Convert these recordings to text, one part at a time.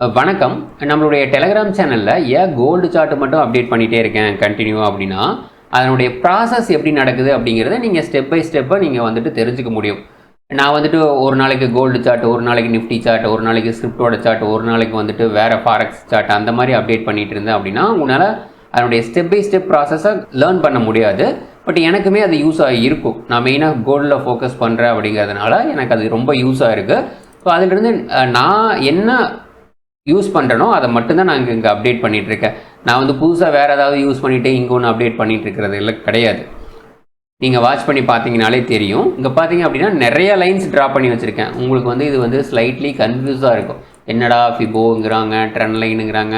வணக்கம். நம்மளுடைய டெலகிராம் சேனல்ல ஏன் கோல்டு சார்ட் மட்டும் அப்டேட் பண்ணிட்டே இருக்கேன் கண்டினியூவா அப்படின்னா, அதனுடைய ப்ராசஸ் எப்படி நடக்குது அப்படிங்கிறத நீங்க ஸ்டெப் பை ஸ்டெப்பா நீங்க வந்துட்டு தெரிஞ்சுக்க முடியும். நான் வந்துட்டு ஒரு நாளைக்கு கோல்டு சார்ட், ஒரு நாளைக்கு நிஃப்டி சார்ட், ஒரு நாளைக்கு ஸ்கிரிப்டோட சார்ட், ஒரு நாளைக்கு வந்துட்டு வேற ஃபாரெக்ஸ் சார்ட் அந்த மாதிரி அப்டேட் பண்ணிட்டு இருந்தேன் அப்படின்னா, உங்களால அதனுடைய ஸ்டெப் பை ஸ்டெப் ப்ராசஸை லேர்ன் பண்ண முடியாது. பட் எனக்குமே அது யூஸாக இருக்கும். நான் மெயினாக கோல்டில் ஃபோக்கஸ் பண்ணுறேன் அப்படிங்கிறதுனால எனக்கு அது ரொம்ப யூஸாக இருக்குது. ஸோ அதிலிருந்து நான் என்ன யூஸ் பண்ணுறனோ அதை மட்டும்தான் நான் இங்கே அப்டேட் பண்ணிகிட்ருக்கேன். நான் வந்து புதுசாக வேறு ஏதாவது யூஸ் பண்ணிவிட்டு இங்கே ஒன்று அப்டேட் பண்ணிகிட்டு இருக்கிறது இல்லை கிடையாது. நீங்கள் வாட்ச் பண்ணி பார்த்தீங்கனாலே தெரியும். இங்கே பார்த்தீங்க அப்படின்னா நிறைய லைன்ஸ் ட்ரா பண்ணி வச்சுருக்கேன். உங்களுக்கு வந்து இது வந்து ஸ்லைட்லி கன்ஃபியூஸாக இருக்கும். என்னடா ஃபிபோங்கிறாங்க, ட்ரெண்ட் லைனுங்கிறாங்க,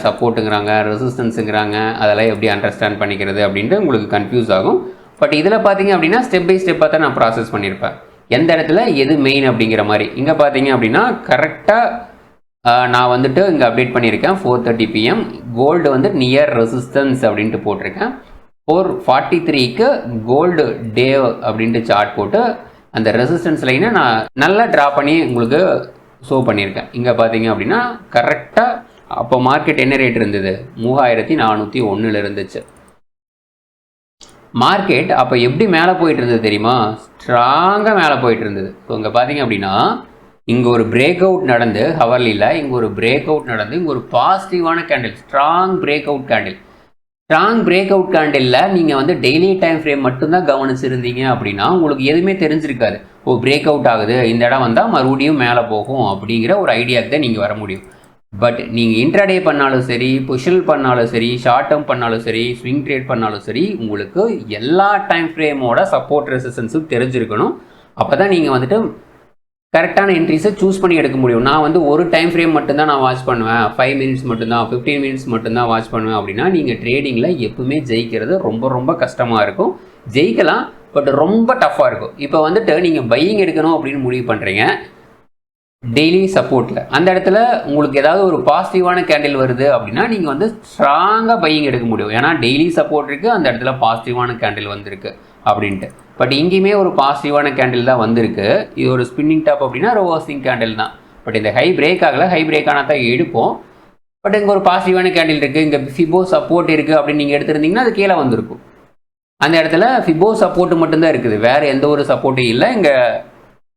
சப்போர்ட்டுங்கிறாங்க, ரெசிஸ்டன்ஸுங்கிறாங்க, அதெல்லாம் எப்படி அண்டர்ஸ்டாண்ட் பண்ணிக்கிறது அப்படின்ட்டு உங்களுக்கு கன்ஃபியூஸ் ஆகும். பட் இதில் பார்த்தீங்க அப்படின்னா ஸ்டெப் பை ஸ்டெப்பாக தான் நான் ப்ராசஸ் பண்ணியிருப்பேன். எந்த இடத்துல எது மெயின் அப்படிங்கிற மாதிரி. இங்கே பார்த்தீங்க அப்படின்னா கரெக்டாக நான் வந்துட்டு இங்கே அப்டேட் பண்ணியிருக்கேன். 4:30 PM கோல்டு வந்து நியர் ரெசிஸ்டன்ஸ் அப்படின்ட்டு போட்டிருக்கேன். 4:43க்கு கோல்டு டே அப்படின்ட்டு சார்ட் போட்டு அந்த ரெசிஸ்டன்ஸ் லைனை நான் நல்லா ட்ரா பண்ணி உங்களுக்கு ஷோ பண்ணியிருக்கேன். இங்கே பார்த்தீங்க அப்படின்னா கரெக்டாக அப்போ மார்க்கெட் என்ன ரேட் இருந்தது? 3401 இருந்துச்சு. மார்க்கெட் அப்போ எப்படி மேலே போயிட்டு இருந்தது தெரியுமா? ஸ்ட்ராங்காக மேலே போயிட்டு இருந்தது. ஸோ இங்கே பார்த்தீங்க அப்படின்னா இங்கே ஒரு பிரேக் அவுட் நடந்து ஹவர்லியில் இங்கே ஒரு பிரேக் அவுட் நடந்து இங்கே ஒரு பாசிட்டிவான candle, strong break out candle. Strong break out கேண்டிலில் நீங்கள் வந்து டெய்லி டைம் ஃப்ரேம் மட்டும்தான் கவனிச்சிருந்தீங்க அப்படின்னா உங்களுக்கு எதுவுமே தெரிஞ்சிருக்காது. ஓ பிரேக் அவுட் ஆகுது, இந்த இடம் வந்தால் மறுபடியும் மேலே போகும் அப்படிங்கிற ஒரு ஐடியாவுக்கு தான் நீங்கள் வர முடியும். பட் நீங்கள் இன்ட்ராடே பண்ணாலும் சரி, புஷல் பண்ணாலும் சரி, ஷார்ட் டேர்ம் பண்ணாலும் சரி, ஸ்விங் ட்ரேட் பண்ணாலும் சரி, உங்களுக்கு எல்லா டைம் ஃப்ரேமோட சப்போர்ட் ரெசிஸ்டன்ஸும் தெரிஞ்சிருக்கணும். அப்போ தான் நீங்கள் வந்துட்டு கரெக்டான என்ட்ரிஸை சூஸ் பண்ணி எடுக்க முடியும். நான் வந்து ஒரு டைம் ஃப்ரேம் மட்டும்தான் நான் வாட்ச் பண்ணுவேன், 5 மினிட்ஸ் மட்டும்தான், 15 மினிட்ஸ் மட்டும்தான் வாட்ச் பண்ணுவேன் அப்படின்னா நீங்கள் ட்ரேடிங்கில் எப்பவுமே ஜெயிக்கிறது ரொம்ப ரொம்ப கஷ்டமாக இருக்கும். ஜெயிக்கலாம், பட் ரொம்ப டஃப்பாக இருக்கும். இப்போ வந்துட்டு நீங்கள் பையிங் எடுக்கணும் அப்படின்னு முடிவு பண்ணுறீங்க டெய்லி சப்போர்ட்டில். அந்த இடத்துல உங்களுக்கு ஏதாவது ஒரு பாசிட்டிவான கேண்டில் வருது அப்படின்னா நீங்கள் வந்து ஸ்ட்ராங்காக பையிங் எடுக்க முடியும். ஏன்னா டெய்லி சப்போர்ட் இருக்குது, அந்த இடத்துல பாசிட்டிவான கேண்டில் வந்திருக்கு அப்படின்ட்டு. பட் இங்கேயுமே ஒரு பாசிட்டிவான கேண்டில் தான் வந்திருக்கு. இது ஒரு ஸ்பின்னிங் டாப் அப்படின்னா ரிவர்சிங் கேண்டில் தான். பட் இந்த ஹை பிரேக் ஆகலை, ஹை பிரேக் ஆனால் தான் எடுப்போம். பட் இங்கே ஒரு பாசிட்டிவான கேண்டில் இருக்குது, இங்கே ஃபிபோ சப்போர்ட் இருக்குது அப்படின்னு நீங்கள் எடுத்துருந்தீங்கன்னா அது கீழே வந்திருக்கும். அந்த இடத்துல ஃபிபோ சப்போர்ட்டு மட்டும்தான் இருக்குது, வேறு எந்த ஒரு சப்போர்ட்டும் இல்லை. இங்கே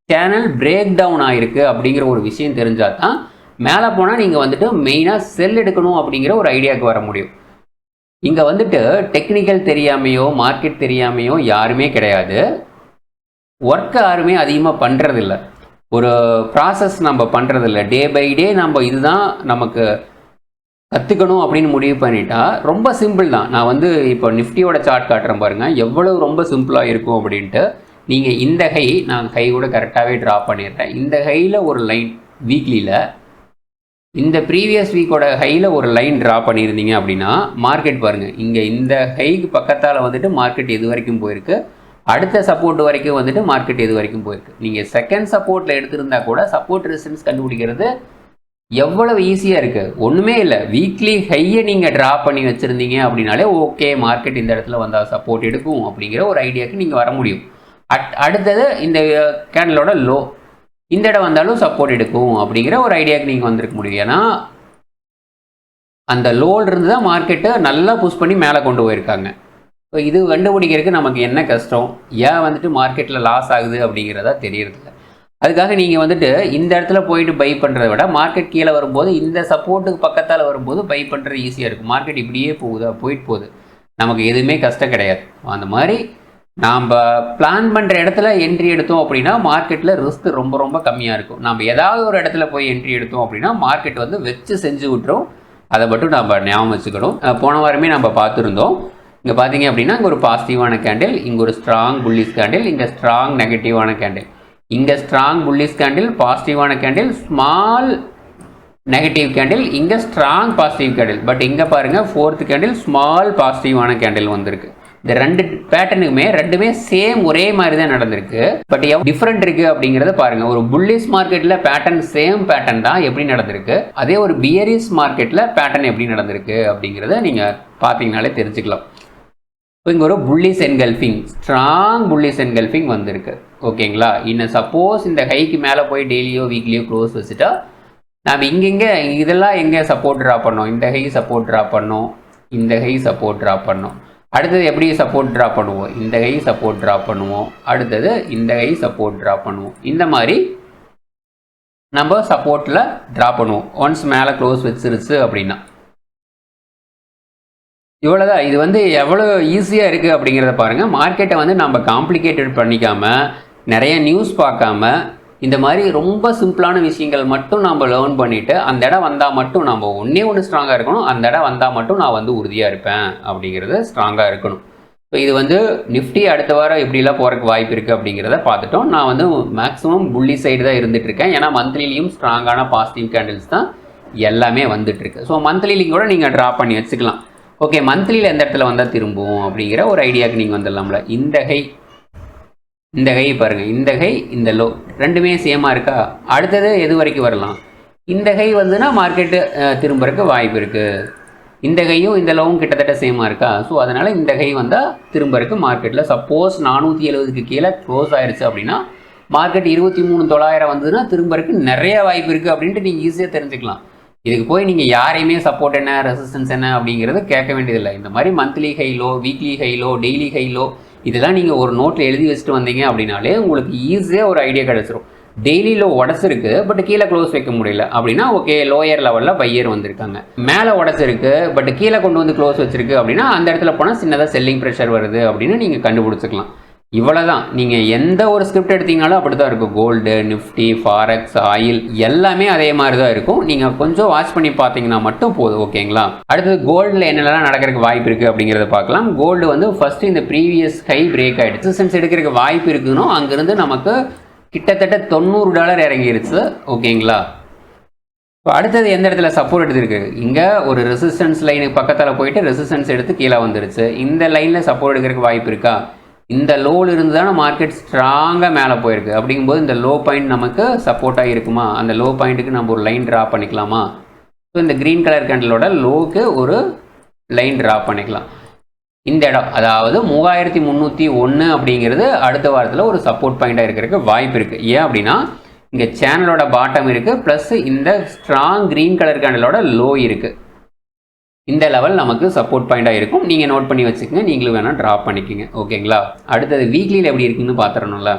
சேனல் பிரேக் டவுன் ஆகிருக்கு அப்படிங்கிற ஒரு விஷயம் தெரிஞ்சால் தான் மேலே போனால் நீங்கள் வந்துட்டு மெயினாக செல் எடுக்கணும் அப்படிங்கிற ஒரு ஐடியாவுக்கு வர முடியும். இங்கே வந்துட்டு டெக்னிக்கல் தெரியாமையோ மார்க்கெட் தெரியாமையோ யாருமே கிடையாது. ஒர்க்கு யாருமே அதிகமாக பண்ணுறதில்ல, ஒரு ப்ராசஸ் நம்ம பண்ணுறதில்ல. டே பை டே நம்ம இதுதான் நமக்கு கற்றுக்கணும் அப்படின்னு முடிவு பண்ணிட்டா ரொம்ப சிம்பிள் தான். நான் வந்து இப்போ நிஃப்டியோட சார்ட் காட்டுறேன் பாருங்கள், எவ்வளவு ரொம்ப சிம்பிளாக இருக்கும் அப்படின்ட்டு. நீங்கள் இந்த ஹை, நான் ஹை கூட கரெக்டாகவே ட்ரா பண்ணிடுறேன். இந்த ஹையில் ஒரு லைன் வீக்லியில், இந்த ப்ரீவியஸ் வீக்கோட ஹையில் ஒரு லைன் ட்ரா பண்ணியிருந்தீங்க அப்படின்னா மார்க்கெட் பாருங்கள், இங்கே இந்த ஹைக்கு பக்கத்தால் வந்துட்டு மார்க்கெட் எது வரைக்கும் போயிருக்கு, அடுத்த சப்போர்ட் வரைக்கும் வந்துட்டு மார்க்கெட் எது வரைக்கும் போயிருக்கு. நீங்கள் செகண்ட் சப்போர்ட்டில் எடுத்திருந்தா கூட சப்போர்ட் ரெசிஸ்டன்ஸ் கண்டுபிடிக்கிறது எவ்வளவு ஈஸியாக இருக்குது. ஒன்றுமே இல்லை, வீக்லி ஹையை நீங்கள் ட்ரா பண்ணி வச்சுருந்தீங்க அப்படின்னாலே ஓகே மார்க்கெட் இந்த இடத்துல வந்தால் சப்போர்ட் எடுக்கும் அப்படிங்கிற ஒரு ஐடியாவுக்கு நீங்கள் வர முடியும். அடுத்தது இந்த கேண்டலோட லோ, இந்த இடம் வந்தாலும் சப்போர்ட் எடுக்கும் அப்படிங்கிற ஒரு ஐடியாவுக்கு நீங்கள் வந்திருக்க முடியும். ஏன்னா அந்த லோல் இருந்து தான் மார்க்கெட்டை நல்லா புஷ் பண்ணி மேலே கொண்டு போயிருக்காங்க. ஸோ இது கண்டுபிடிக்கிறதுக்கு நமக்கு என்ன கஷ்டம், ஏன் வந்துட்டு மார்க்கெட்டில் லாஸ் ஆகுது அப்படிங்கிறதா தெரியறதில்ல. அதுக்காக நீங்கள் வந்துட்டு இந்த இடத்துல போயிட்டு பை பண்ணுறத விட மார்க்கெட் கீழே வரும்போது இந்த சப்போர்ட்டுக்கு பக்கத்தால் வரும்போது பை பண்ணுறது ஈஸியாக இருக்கும். மார்க்கெட் இப்படியே போயிட்டு போகுது, நமக்கு எதுவுமே கஷ்டம் கிடையாது. அந்த மாதிரி நாம் பிளான் பண்ணுற இடத்துல என்ட்ரி எடுத்தோம் அப்படின்னா மார்க்கெட்டில் ரிஸ்க் ரொம்ப ரொம்ப கம்மியாக இருக்கும். நம்ம ஏதாவது ஒரு இடத்துல போய் என்ட்ரி எடுத்தோம் அப்படின்னா மார்க்கெட் வந்து வச்சு செஞ்சு விட்டுரும். அதை மட்டும் நம்ம ஞாபகம் வச்சுக்கணும். போன வாரமே நம்ம பார்த்துருந்தோம். இங்கே பார்த்தீங்க அப்படின்னா இங்கே ஒரு பாசிட்டிவான கேண்டில், இங்கே ஒரு ஸ்ட்ராங் புல்லிஷ் கேண்டில், இங்கே ஸ்ட்ராங் நெகட்டிவான கேண்டில், இங்கே ஸ்ட்ராங் புல்லிஷ் கேண்டில், பாசிட்டிவான கேண்டில், ஸ்மால் நெகட்டிவ் கேண்டில், இங்கே ஸ்ட்ராங் பாசிட்டிவ் கேண்டில். பட் இங்கே பாருங்கள் 4th கேண்டில் ஸ்மால் பாசிட்டிவான கேண்டில் வந்திருக்கு. இந்த ரெண்டு பேட்டர்னுக்குமே ரெண்டுமே சேம் ஒரே மாதிரி தான் நடந்திருக்கு. பட் டிஃப்ரெண்ட் இருக்குது அப்படிங்கிறத பாருங்கள். ஒரு புல்லிஷ் மார்க்கெட்டில் பேட்டர்ன் சேம் பேட்டர்ன் தான் எப்படி நடந்திருக்கு, அதே ஒரு பியரிஷ் மார்க்கெட்டில் பேட்டர்ன் எப்படி நடந்திருக்கு அப்படிங்கிறத நீங்கள் பார்த்தீங்கனாலே தெரிஞ்சுக்கலாம். இப்போ இங்கே ஒரு bullish engulfing, strong bullish engulfing வந்திருக்கு. ஓகேங்களா? இன்னும் சப்போஸ் இந்த ஹைக்கு மேலே போய் டெய்லியோ வீக்லியோ க்ளோஸ் வச்சுட்டா நாம் இங்கே இதெல்லாம் எங்கே சப்போர்ட் ட்ரா பண்ணோம், இந்த ஹை சப்போர்ட் ட்ரா பண்ணோம், இந்த ஹை சப்போர்ட் ட்ரா பண்ணோம். அடுத்தது எப்படி சப்போர்ட் ட்ரா பண்ணுவோம், இந்த ஹை சப்போர்ட் ட்ரா பண்ணுவோம், அடுத்தது இந்த ஹை சப்போர்ட் ட்ரா பண்ணுவோம். இந்த மாதிரி நம்ம சப்போர்ட்டில் ட்ரா பண்ணுவோம். ஒன்ஸ் மேலே க்ளோஸ் வச்சிருச்சு அப்படின்னா இவ்வளோதான். இது வந்து எவ்வளோ ஈஸியாக இருக்குது அப்படிங்கிறத பாருங்கள். மார்க்கெட்டை வந்து நம்ம காம்ப்ளிகேட்டட் பண்ணிக்காமல், நிறைய நியூஸ் பார்க்காம, இந்த மாதிரி ரொம்ப சிம்பிளான விஷயங்கள் மட்டும் நம்ம லேர்ன் பண்ணிவிட்டு அந்த இடம் வந்தால் மட்டும் நம்ம ஒன்று ஸ்ட்ராங்காக இருக்கணும். அந்த இடம் வந்தால் மட்டும் நான் வந்து உறுதியாக இருப்பேன் அப்படிங்கிறது ஸ்ட்ராங்காக இருக்கணும். ஸோ இது வந்து நிஃப்டி அடுத்த வாரம் எப்படிலாம் போகிறதுக்கு வாய்ப்பு இருக்குது அப்படிங்கிறத பார்த்துட்டோம். நான் வந்து மேக்ஸிமம் புள்ளி சைடு தான் இருந்துகிட்ருக்கேன். ஏன்னா மந்த்லிலையும் ஸ்ட்ராங்கான பாசிட்டிவ் கேண்டில்ஸ் தான் எல்லாமே வந்துட்டுருக்கு. ஸோ மந்த்லிலையும் கூட நீங்கள் ட்ரா பண்ணி வச்சுக்கலாம். ஓகே, மந்த்லியில் எந்த இடத்துல வந்தால் திரும்புவோம் அப்படிங்கிற ஒரு ஐடியாவுக்கு நீங்கள் வந்துடலாம்ல. இந்த ஹை பாருங்கள், இந்த ஹை இந்த லோ ரெண்டுமே சேமாக இருக்கா. அடுத்தது எது வரைக்கும் வரலாம், இந்த ஹை வந்துன்னா மார்க்கெட்டு திரும்புறதுக்கு வாய்ப்பு இருக்குது. இந்த கையும் இந்த லோவும் கிட்டத்தட்ட சேமாக இருக்கா. ஸோ அதனால் இந்த ஹை வந்தால் திரும்புறதுக்கு மார்க்கெட்டில் சப்போஸ் 470க்கு கீழே க்ளோஸ் ஆயிடுச்சு அப்படின்னா மார்க்கெட் 23,900 வந்ததுன்னா திரும்புறதுக்கு நிறைய வாய்ப்பு இருக்குது அப்படின்ட்டு நீங்கள் ஈஸியாக தெரிஞ்சுக்கலாம். இதுக்கு போய் நீங்கள் யாரையுமே சப்போர்ட் என்ன, ரெசிஸ்டன்ஸ் என்ன அப்படிங்கிறது கேட்க வேண்டியதில்லை. இந்த மாதிரி monthly high low, weekly high low, daily high low இதெல்லாம் நீங்கள் ஒரு நோட்டில் எழுதி வச்சுட்டு வந்தீங்க அப்படின்னாலே உங்களுக்கு ஈஸியாக ஒரு ஐடியா கிடச்சிரும். டெய்லியில் உடச்சிருக்கு பட் கீழே க்ளோஸ் வைக்க முடியல அப்படின்னா ஓகே, லோயர் லெவலில் பையர் வந்திருக்காங்க. மேலே உடச்சிருக்கு பட் கீழே கொண்டு வந்து க்ளோஸ் வச்சிருக்கு அப்படின்னா அந்த இடத்துல போனால் சின்னதாக செல்லிங் ப்ரெஷர் வருது அப்படின்னு நீங்கள் கண்டுபிடிச்சிக்கலாம். இவ்வளோதான். நீங்கள் எந்த ஒரு ஸ்கிரிப்ட் எடுத்தீங்கனாலும் அப்படி தான் இருக்கும். கோல்டு, நிஃப்டி, ஃபாரெக்ஸ், ஆயில் எல்லாமே அதே மாதிரி தான் இருக்கும். நீங்கள் கொஞ்சம் வாட்ச் பண்ணி பார்த்தீங்கன்னா மட்டும் போதும். ஓகேங்களா? அடுத்தது கோல்டில் என்னெல்லாம் நடக்கிறதுக்கு வாய்ப்பு இருக்குது அப்படிங்கிறத பார்க்கலாம். கோல்டு வந்து ஃபஸ்ட்டு இந்த ப்ரீவியஸ் ஹை பிரேக் ஆகிடுச்சு. ரெசிஸ்டன்ஸ் எடுக்கிறதுக்கு வாய்ப்பு இருக்குதுன்னு அங்கேருந்து நமக்கு கிட்டத்தட்ட $90 இறங்கிருச்சு. ஓகேங்களா? இப்போ அடுத்தது எந்த இடத்துல சப்போர்ட் எடுத்துருக்கு, இங்கே ஒரு ரெசிஸ்டன்ஸ் லைனுக்கு பக்கத்தில் போயிட்டு ரெசிஸ்டன்ஸ் எடுத்து கீழே வந்துருச்சு. இந்த லைனில் சப்போர்ட் எடுக்கிறதுக்கு வாய்ப்பு இருக்கா? இந்த லோவில் இருந்து தானே மார்க்கெட் ஸ்ட்ராங்காக மேலே போயிருக்கு. அப்படிங்கும்போது இந்த லோ பாயிண்ட் நமக்கு சப்போர்ட்டாக இருக்குமா? அந்த லோ பாயிண்ட்டுக்கு நம்ம ஒரு லைன் ட்ரா பண்ணிக்கலாமா? ஸோ இந்த க்ரீன் கலர் கேண்டலோட லோக்கு ஒரு லைன் ட்ரா பண்ணிக்கலாம். இந்த இடம் அதாவது 3301 அப்படிங்கிறது அடுத்த வாரத்தில் ஒரு சப்போர்ட் பாயிண்டாக இருக்கிறதுக்கு வாய்ப்பு இருக்குது. ஏன் அப்படின்னா இங்கே சேனலோட பாட்டம் இருக்குது, ப்ளஸ் இந்த ஸ்ட்ராங் க்ரீன் கலர் கேண்டலோட லோ இருக்குது. இந்த லெவல் நமக்கு சப்போர்ட் பாயிண்டாக இருக்கும். நீங்கள் நோட் பண்ணி வச்சுக்கோங்க, நீங்களும் வேணால் ட்ரா பண்ணிக்கோங்க. ஓகேங்களா? அடுத்தது வீக்லியில் எப்படி இருக்குன்னு பார்த்துடணும்ல.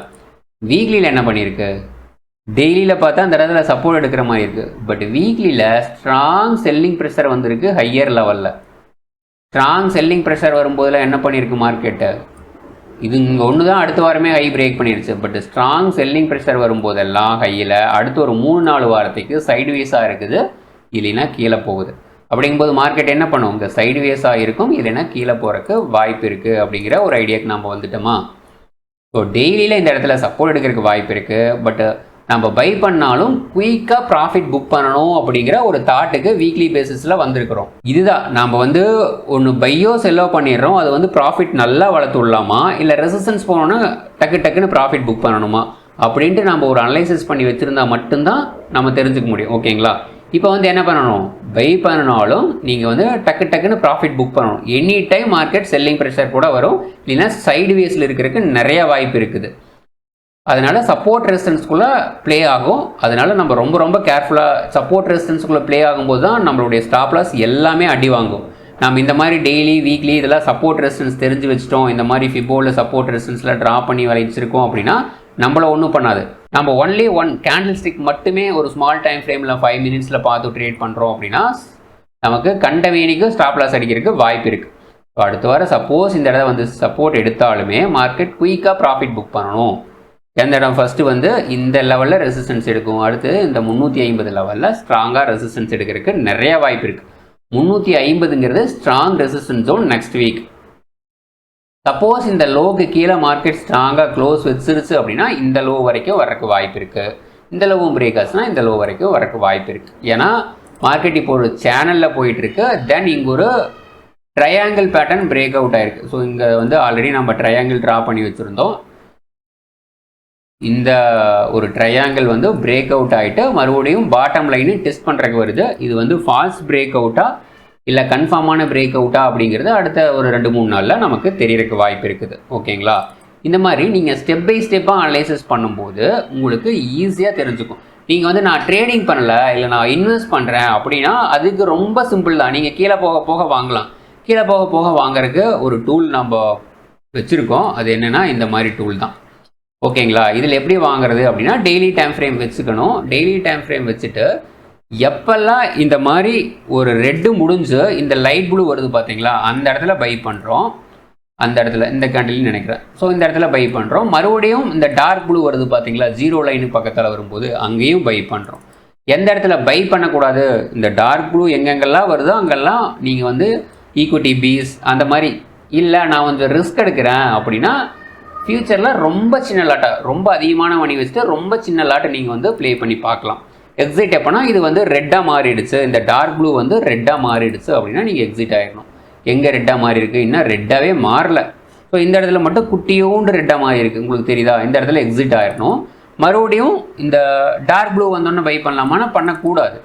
வீக்லியில் என்ன பண்ணியிருக்கு, டெய்லியில் பார்த்தா அந்த இடத்துல சப்போர்ட் எடுக்கிற மாதிரி இருக்குது. பட் வீக்லியில் ஸ்ட்ராங் செல்லிங் ப்ரெஷர் வந்திருக்கு. ஹையர் லெவலில் ஸ்ட்ராங் செல்லிங் ப்ரெஷர் வரும்போதில் என்ன பண்ணியிருக்கு மார்க்கெட்டு, இது இங்கே ஒன்று தான் அடுத்த வாரமே ஹை பிரேக் பண்ணிடுச்சு. பட் ஸ்ட்ராங் செல்லிங் ப்ரெஷர் வரும்போதெல்லாம் ஹையில் அடுத்து ஒரு 3-4 வாரத்துக்கு சைடுவேஸாக இருக்குது, இல்லைன்னா கீழே போகுது. அப்படிங்கும்போது மார்க்கெட் என்ன பண்ணும், இந்த சைடுவேஸாக இருக்கும், இல்லைன்னா கீழே போகிறதுக்கு வாய்ப்பு இருக்குது அப்படிங்கிற ஒரு ஐடியாவுக்கு நம்ம வந்துட்டோமா. ஸோ டெய்லியில் இந்த இடத்துல சப்போர்ட் எடுக்கிறதுக்கு வாய்ப்பு இருக்குது. பட் நம்ம பை பண்ணாலும் குயிக்காக ப்ராஃபிட் புக் பண்ணணும் அப்படிங்கிற ஒரு தாட்டுக்கு வீக்லி பேசிஸில் வந்திருக்கிறோம். இதுதான் நம்ம வந்து ஒன்று பையோ செல்லோ பண்ணிடுறோம், அது வந்து ப்ராஃபிட் நல்லா வளர்த்து விடலாமா, இல்லை ரெசிஸ்டன்ஸ் போனோன்னா டக்குன்னு ப்ராஃபிட் புக் பண்ணணுமா அப்படின்ட்டு நம்ம ஒரு அனலைசிஸ் பண்ணி வச்சுருந்தா மட்டும்தான் நம்ம தெரிஞ்சுக்க முடியும். ஓகேங்களா? இப்போ வந்து என்ன பண்ணணும், பை பண்ணனாலும் நீங்கள் வந்து டக்குன்னு ப்ராஃபிட் புக் பண்ணணும். Any time market selling pressure கூட வரும், இல்லைன்னா சைடுவேஸில் இருக்கிறதுக்கு நிறைய வாய்ப்பு இருக்குது. அதனால் சப்போர்ட் ரெசிஸ்டன்ஸ்குள்ளே ப்ளே ஆகும். அதனால் நம்ம ரொம்ப கேர்ஃபுல்லாக சப்போர்ட் ரெசிஸ்டன்ஸ்குள்ளே ப்ளே ஆகும்போது தான் நம்மளுடைய ஸ்டாப் லாஸ் எல்லாமே அடி வாங்கும். நம்ம இந்த மாதிரி டெய்லி வீக்லி இதெல்லாம் சப்போர்ட் ரெசிஸ்டன்ஸ் தெரிஞ்சு வச்சிட்டோம், இந்த மாதிரி ஃபிபோவில் சப்போர்ட் ரெசிஸ்டன்ஸில் ட்ரா பண்ணி வச்சிருக்கோம் அப்படின்னா நம்மளை ஒன்றும் பண்ணாது. நம்ம ஒன்லி ஒன் கேண்டில் ஸ்டிக் மட்டுமே ஒரு ஸ்மால் டைம் ஃப்ரேமில் 5 மினிட்ஸில் பார்த்து ட்ரேட் பண்ணுறோம் அப்படின்னா நமக்கு கண்டமேனிக்கு ஸ்டாப் லாஸ் அடிக்கிறதுக்கு வாய்ப்பு இருக்குது. ஸோ அடுத்த வாரம் சப்போஸ் இந்த இடத்துல வந்து சப்போர்ட் எடுத்தாலுமே மார்க்கெட் குயிக்காக ப்ராஃபிட் புக் பண்ணணும். எந்த இடம் ஃபஸ்ட்டு வந்து இந்த லெவலில் ரெசிஸ்டன்ஸ் எடுக்கும், அடுத்து இந்த 350 லெவலில் ஸ்ட்ராங்காக ரெசிஸ்டன்ஸ் எடுக்கிறதுக்கு நிறைய வாய்ப்பு இருக்குது. 350ங்கிறது strong resistance zone next week. Suppose இந்த லோக்கு கீழே மார்க்கெட் ஸ்ட்ராங்காக க்ளோஸ் வச்சிருச்சு அப்படின்னா இந்த லோ வரைக்கும் வரக்கு வாய்ப்பு இருக்குது. இந்த லோவும் பிரேக் ஆச்சுன்னா இந்த லோ வரைக்கும் வரக்கு வாய்ப்பு இருக்குது. ஏன்னா மார்க்கெட் இப்போ ஒரு சேனலில் போயிட்டுருக்கு. தென் இங்கே ஒரு ட்ரையாங்கிள் பேட்டர்ன் பிரேக் அவுட் ஆகிருக்கு. ஸோ இங்கே வந்து ஆல்ரெடி நம்ம ட்ரையாங்கிள் ட்ரா பண்ணி வச்சுருந்தோம். இந்த ஒரு ட்ரையாங்கிள் வந்து பிரேக் அவுட் ஆகிட்டு மறுபடியும் பாட்டம் லைனு டெஸ்ட் பண்ணுறதுக்கு வருது. இது வந்து ஃபால்ஸ் பிரேக் அவுட்டாக இல்லை கன்ஃபார்மான பிரேக் அவுட்டா அப்படிங்கிறது அடுத்த ஒரு 2-3 நாளில் நமக்கு தெரியறதுக்கு வாய்ப்பு இருக்குது. ஓகேங்களா? இந்த மாதிரி நீங்கள் ஸ்டெப் பை ஸ்டெப்பாக அனலைசிஸ் பண்ணும்போது உங்களுக்கு ஈஸியாக தெரிஞ்சுக்கும். நீங்கள் வந்து நான் ட்ரேடிங் பண்ணலை இல்லை நான் இன்வெஸ்ட் பண்ணுறேன் அப்படின்னா அதுக்கு ரொம்ப சிம்பிள் தான். நீங்கள் கீழே போக போக வாங்கலாம். கீழே போக போக வாங்குறதுக்கு ஒரு டூல் நம்ம வச்சுருக்கோம். அது என்னென்னா இந்த மாதிரி டூல் தான். ஓகேங்களா? இதில் எப்படி வாங்குறது அப்படின்னா டெய்லி டைம் ஃப்ரேம் வச்சுக்கணும். டெய்லி டைம் ஃப்ரேம் வச்சுட்டு எப்பெல்லாம் இந்த மாதிரி ஒரு ரெட்டு முடிஞ்சு இந்த லைட் ப்ளூ வருது பார்த்தீங்களா, அந்த இடத்துல பை பண்ணுறோம். அந்த இடத்துல இந்த கேண்டில்னு நினைக்கிறேன். ஸோ இந்த இடத்துல பை பண்ணுறோம். மறுபடியும் இந்த டார்க் ப்ளூ வருது பார்த்தீங்களா, 0 லைனு பக்கத்தில் வரும்போது அங்கேயும் பை பண்ணுறோம். எந்த இடத்துல பை பண்ணக்கூடாது, இந்த டார்க் ப்ளூ எங்கெங்கெல்லாம் வருதோ அங்கெல்லாம் நீங்கள் வந்து ஈக்விட்டி பீஸ் அந்த மாதிரி இல்லை நான் கொஞ்சம் ரிஸ்க் எடுக்கிறேன் அப்படின்னா ஃப்யூச்சரில் ரொம்ப சின்ன லாட்டை ரொம்ப அதிகமான மணி வச்சுட்டு ரொம்ப சின்ன லாட்டை நீங்கள் வந்து ப்ளே பண்ணி பார்க்கலாம். எக்ஸிட் எப்போனா இது வந்து ரெட்டாக மாறிடுச்சு, இந்த டார்க் ப்ளூ வந்து ரெட்டாக மாறிடுச்சு அப்படின்னா நீங்கள் எக்ஸிட் ஆகிடணும். எங்கே ரெட்டாக மாறி இருக்குது, இன்னும் ரெட்டாகவே மாறல. ஸோ இந்த இடத்துல மட்டும் குட்டியோண்டு ரெட்டாக மாறி இருக்குது, உங்களுக்கு தெரியுதா? இந்த இடத்துல எக்ஸிட் ஆகிடணும். மறுபடியும் இந்த டார்க் ப்ளூ வந்தோன்னே பை பண்ணலாமான்னா பண்ணக்கூடாது.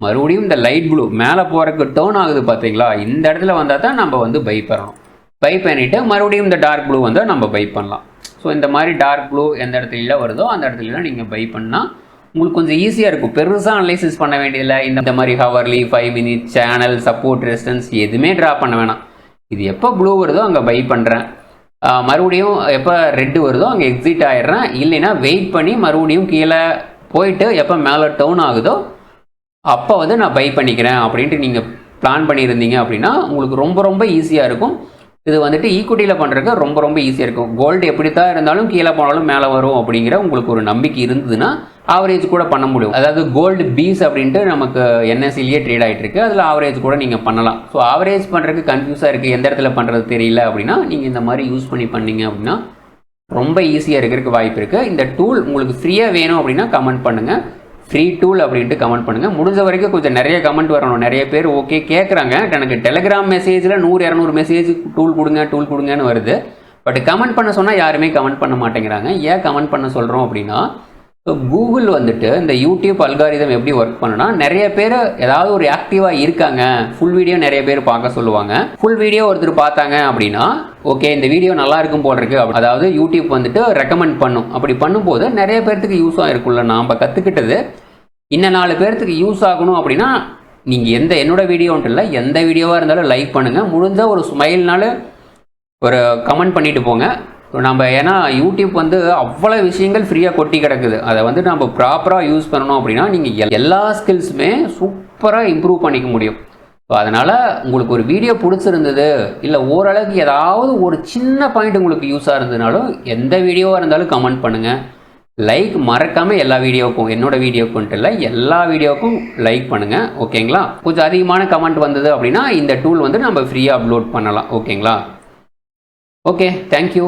மறுபடியும் இந்த லைட் ப்ளூ மேலே போகிறதுக்கு டேர்ன் ஆகுது பார்த்தீங்களா, இந்த இடத்துல வந்தால் தான் நம்ம வந்து பை பண்ணணும். பை பண்ணிவிட்டு மறுபடியும் இந்த டார்க் ப்ளூ வந்தால் நம்ம பை பண்ணலாம். ஸோ இந்த மாதிரி டார்க் ப்ளூ எந்த இடத்துல வருதோ அந்த இடத்துலலாம் நீங்கள் பை பண்ணால் உங்களுக்கு கொஞ்சம் ஈஸியாக இருக்கும். பெருசாக அனலைசிஸ் பண்ண வேண்டியதில்லை. இந்த மாதிரி hourly 5 minute channel support resistance எதுவுமே ட்ரா பண்ண வேணாம். இது எப்போ ப்ளூ வருதோ அங்கே பை பண்ணுறேன், மறுபடியும் எப்போ ரெட்டு வருதோ அங்கே எக்ஸிட் ஆகிடுறேன். இல்லைன்னா வெயிட் பண்ணி மறுபடியும் கீழே போயிட்டு எப்போ மேலே டவுன் ஆகுதோ அப்போ வந்து நான் பை பண்ணிக்கிறேன் அப்படின்ட்டு நீங்கள் பிளான் பண்ணியிருந்தீங்க அப்படின்னா உங்களுக்கு ரொம்ப ரொம்ப ஈஸியாக இருக்கும். இது வந்துட்டு ஈக்விட்டியில் பண்ணுறதுக்கு ரொம்ப ரொம்ப ஈஸியாக இருக்கும். கோல்டு எப்படி தான் இருந்தாலும் கீழே போனாலும் மேலே வரும் அப்படிங்கிற உங்களுக்கு ஒரு நம்பிக்கை இருந்ததுன்னா ஆவரேஜ் கூட பண்ண முடியும். அதாவது கோல்டு பீஸ் அப்படின்ட்டு நமக்கு என்எஸ்சிலேயே ட்ரேட் ஆகிட்டு இருக்கு, அதில் ஆவரேஜ் கூட நீங்கள் பண்ணலாம். ஸோ ஆவரேஜ் பண்ணுறதுக்கு கன்ஃபியூஸாக இருக்குது, எந்த இடத்துல பண்ணுறது தெரியல அப்படின்னா நீங்கள் இந்த மாதிரி யூஸ் பண்ணீங்க அப்படின்னா ரொம்ப ஈஸியாக இருக்கிறதுக்கு வாய்ப்பு இருக்குது. இந்த டூல் உங்களுக்கு ஃப்ரீயாக வேணும் அப்படின்னா கமெண்ட் பண்ணுங்கள். ஃப்ரீ டூல் அப்படின்ட்டு கமெண்ட் பண்ணுங்கள். முடிஞ்ச வரைக்கும் கொஞ்சம் நிறைய கமெண்ட் வரணும். நிறைய பேர் ஓகே கேட்குறாங்க, எனக்கு டெலிகிராம் மெசேஜில் 100-200 மெசேஜ் டூல் கொடுங்கன்னு வருது. பட் கமெண்ட் பண்ண சொன்னால் யாருமே கமெண்ட் பண்ண மாட்டேங்கிறாங்க. ஏன் கமெண்ட் பண்ண சொல்கிறோம் அப்படின்னா, ஸோ கூகுள் வந்துட்டு இந்த யூடியூப் அல்காரிதம் எப்படி ஒர்க் பண்ணுன்னா, நிறைய பேர் ஏதாவது ஒரு ஆக்டிவாக இருக்காங்க, ஃபுல் வீடியோ நிறைய பேர் பார்க்க சொல்லுவாங்க. ஃபுல் வீடியோ ஒருத்தர் பார்த்தாங்க அப்படின்னா ஓகே இந்த வீடியோ நல்லா இருக்கும் போல் இருக்கு, அதாவது யூடியூப் வந்துட்டு ரெக்கமெண்ட் பண்ணும். அப்படி பண்ணும்போது நிறைய பேர்த்துக்கு யூஸ் ஆகிருக்குல்ல. நாம் கற்றுக்கிட்டது இன்னும் 4 பேர்த்துக்கு யூஸ் ஆகணும் அப்படின்னா நீங்கள் என்னோட வீடியோன்ட்டு இல்லை, எந்த வீடியோவாக இருந்தாலும் லைக் பண்ணுங்கள். முடிஞ்ச ஒரு ஸ்மைல்னால ஒரு கமெண்ட் பண்ணிட்டு போங்க. நம்ம ஏன்னா யூடியூப் வந்து அவ்வளோ விஷயங்கள் ஃப்ரீயாக கொட்டி கிடக்குது. அதை வந்து நம்ம ப்ராப்பராக யூஸ் பண்ணணும் அப்படின்னா நீங்கள் எல்லா ஸ்கில்ஸுமே சூப்பராக இம்ப்ரூவ் பண்ணிக்க முடியும். ஸோ அதனால் உங்களுக்கு ஒரு வீடியோ பிடிச்சிருந்தது இல்லை ஓரளவுக்கு ஏதாவது ஒரு சின்ன பாயிண்ட் உங்களுக்கு யூஸாக இருந்ததுனாலும் எந்த வீடியோவாக இருந்தாலும் கமெண்ட் பண்ணுங்கள். லைக் மறக்காமல் எல்லா வீடியோவுக்கும், என்னோட வீடியோக்குன்ட்டு இல்லை எல்லா வீடியோவுக்கும் லைக் பண்ணுங்கள். ஓகேங்களா? கொஞ்சம் அதிகமான கமெண்ட் வந்தது அப்படின்னா இந்த டூல் வந்து நம்ம ஃப்ரீயாக அப்லோட் பண்ணலாம். ஓகேங்களா? Okay, thank you.